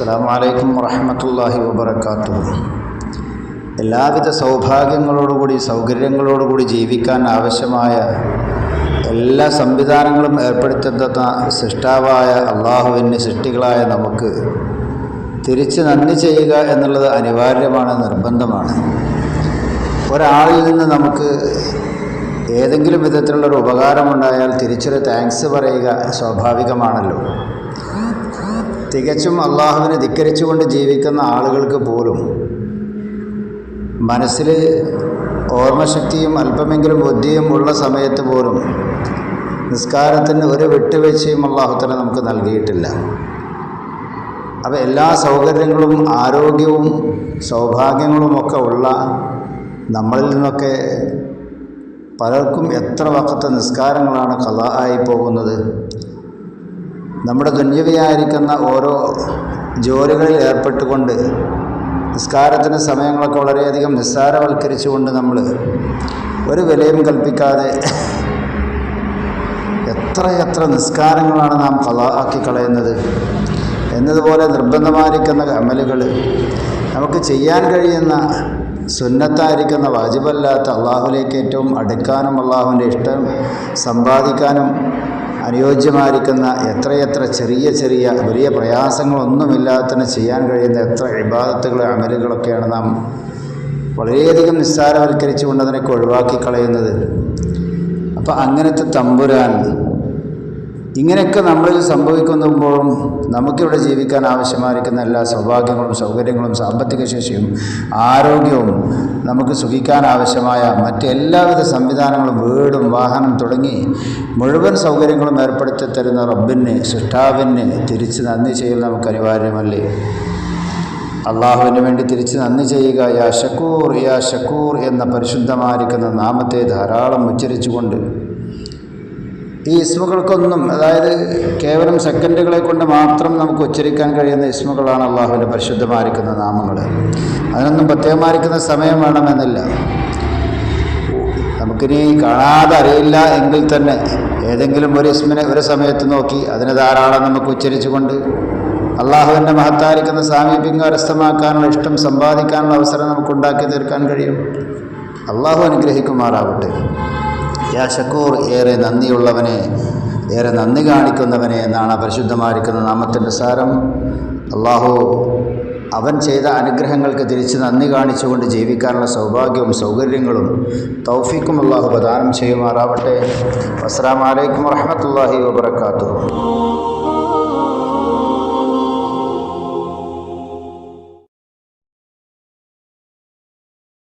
അസ്സലാമു അലൈക്കും വറഹ്മത്തുള്ളാഹി വബറകാതുഹു. എല്ലാവിധ സൗഭാഗ്യങ്ങളോടുകൂടി സൗകര്യങ്ങളോടുകൂടി ജീവിക്കാൻ ആവശ്യമായ എല്ലാ സംവിധാനങ്ങളും ഏർപ്പെടുത്തുന്ന സൃഷ്ടാവായ അള്ളാഹുവിന് സൃഷ്ടികളായ നമുക്ക് തിരിച്ച് നന്ദി ചെയ്യുക എന്നുള്ളത് അനിവാര്യമാണ്, നിർബന്ധമാണ്. ഒരാളിൽ നിന്ന് നമുക്ക് ഏതെങ്കിലും വിധത്തിലുള്ളൊരു ഉപകാരമുണ്ടായാൽ തിരിച്ചൊരു താങ്ക്സ് പറയുക സ്വാഭാവികമാണല്ലോ. തികച്ചും അള്ളാഹുവിനെ ധിക്കരിച്ചുകൊണ്ട് ജീവിക്കുന്ന ആളുകൾക്ക് പോലും മനസ്സിൽ ഓർമ്മശക്തിയും അല്പമെങ്കിലും ബുദ്ധിയും ഉള്ള സമയത്ത് പോലും നിസ്കാരത്തിന് ഒരു വിട്ടുവീഴ്ചയും അള്ളാഹുതആല നമുക്ക് നൽകിയിട്ടില്ല. അപ്പോൾ എല്ലാ സൗകര്യങ്ങളും ആരോഗ്യവും സൗഭാഗ്യങ്ങളുമൊക്കെ ഉള്ള നമ്മളിൽ നിന്നൊക്കെ പലർക്കും എത്ര വഖത്ത് നിസ്കാരങ്ങളാണ് ഖളാ ആയി പോകുന്നത്. നമ്മുടെ ദുന്യവിയായിരിക്കുന്ന ഓരോ ജോലികളിൽ ഏർപ്പെട്ടുകൊണ്ട് നിസ്കാരത്തിൻ്റെ സമയങ്ങളൊക്കെ വളരെയധികം നിസ്സാരവൽക്കരിച്ചുകൊണ്ട് നമ്മൾ ഒരു വിലയും കൽപ്പിക്കാതെ എത്രയെത്ര നിസ്കാരങ്ങളാണ് നാം ഖളാ ആക്കി കളയുന്നത്. എന്നതുപോലെ നിർബന്ധമായിരിക്കുന്ന അമലുകൾ, നമുക്ക് ചെയ്യാൻ കഴിയുന്ന സുന്നത്തായിരിക്കുന്ന വാജിബല്ലാത്ത അള്ളാഹുലേക്ക് ഏറ്റവും അടുക്കാനും അള്ളാഹുവിൻ്റെ ഇഷ്ടം സമ്പാദിക്കാനും അനുയോജ്യമായിരിക്കുന്ന എത്രയെത്ര ചെറിയ ചെറിയ വലിയ പ്രയാസങ്ങളൊന്നുമില്ലാത്തതിന് ചെയ്യാൻ കഴിയുന്ന എത്ര ഇബാദത്തുകൾ അമലുകളൊക്കെയാണ് നാം വളരെയധികം നിസ്സാരവൽക്കരിച്ചുകൊണ്ട് അതിനൊക്കെ ഒഴിവാക്കി കളയുന്നത്. അപ്പോൾ അങ്ങനത്തെ തമ്പുരാൻ ഇങ്ങനെയൊക്കെ നമ്മളിൽ സംഭവിക്കുമ്പോഴും നമുക്കിവിടെ ജീവിക്കാൻ ആവശ്യമായിരിക്കുന്ന എല്ലാ സൗഭാഗ്യങ്ങളും സൗകര്യങ്ങളും സാമ്പത്തിക ശേഷിയും ആരോഗ്യവും നമുക്ക് സുഖിക്കാൻ ആവശ്യമായ മറ്റെല്ലാവിധ സംവിധാനങ്ങളും വീടും വാഹനം തുടങ്ങി മുഴുവൻ സൗകര്യങ്ങളും ഏർപ്പെടുത്തി തരുന്ന റബ്ബിന് സൃഷ്ടാവിന് തിരിച്ച് നന്ദി ചെയ്യൽ നമുക്ക് അനിവാര്യമല്ലേ. അള്ളാഹുവിന് വേണ്ടി തിരിച്ച് നന്ദി ചെയ്യുക. യാ ഷക്കൂർ യാ ഷക്കൂർ എന്ന പരിശുദ്ധമായിരിക്കുന്ന നാമത്തെ ധാരാളം ഉച്ചരിച്ചുകൊണ്ട് ഈ ഇസ്മുകൾക്കൊന്നും, അതായത് കേവലം സെക്കൻഡുകളെ കൊണ്ട് മാത്രം നമുക്ക് ഉച്ചരിക്കാൻ കഴിയുന്ന ഇസ്മുകളാണ് അള്ളാഹുവിൻ്റെ പരിശുദ്ധമായിരിക്കുന്ന നാമങ്ങൾ. അതിനൊന്നും പ്രത്യേകമായിരിക്കുന്ന സമയം വേണമെന്നില്ല. നമുക്കിനി കാണാതെ അറിയില്ല എങ്കിൽ തന്നെ ഏതെങ്കിലും ഒരു ഇസ്മിനെ ഒരു സമയത്ത് നോക്കി അതിന് ധാരാളം നമുക്ക് ഉച്ചരിച്ചുകൊണ്ട് അള്ളാഹുവിൻ്റെ മഹത്തായിരിക്കുന്ന സാമീപ്യം കരസ്ഥമാക്കാനുള്ള ഇഷ്ടം സമ്പാദിക്കാനുള്ള അവസരം നമുക്കുണ്ടാക്കി തീർക്കാൻ കഴിയും. അള്ളാഹു അനുഗ്രഹിക്കുമാറാവട്ടെ. യാ ഷക്കൂർ, ഏറെ നന്ദിയുള്ളവനെ, ഏറെ നന്ദി കാണിക്കുന്നവനെ എന്നാണ് പരിശുദ്ധമായിരിക്കുന്ന നാമത്തിൻ്റെ സാരം. അള്ളാഹു അവൻ ചെയ്ത അനുഗ്രഹങ്ങൾക്ക് തിരിച്ച് നന്ദി കാണിച്ചുകൊണ്ട് ജീവിക്കാനുള്ള സൗഭാഗ്യവും സൗകര്യങ്ങളും തൗഫീക്കും അള്ളാഹു പ്രദാനം ചെയ്യുമാറാവട്ടെ. അസ്സലാമു അലൈക്കും വറഹ്മത്തുള്ളാഹി വബറകാതുഹു.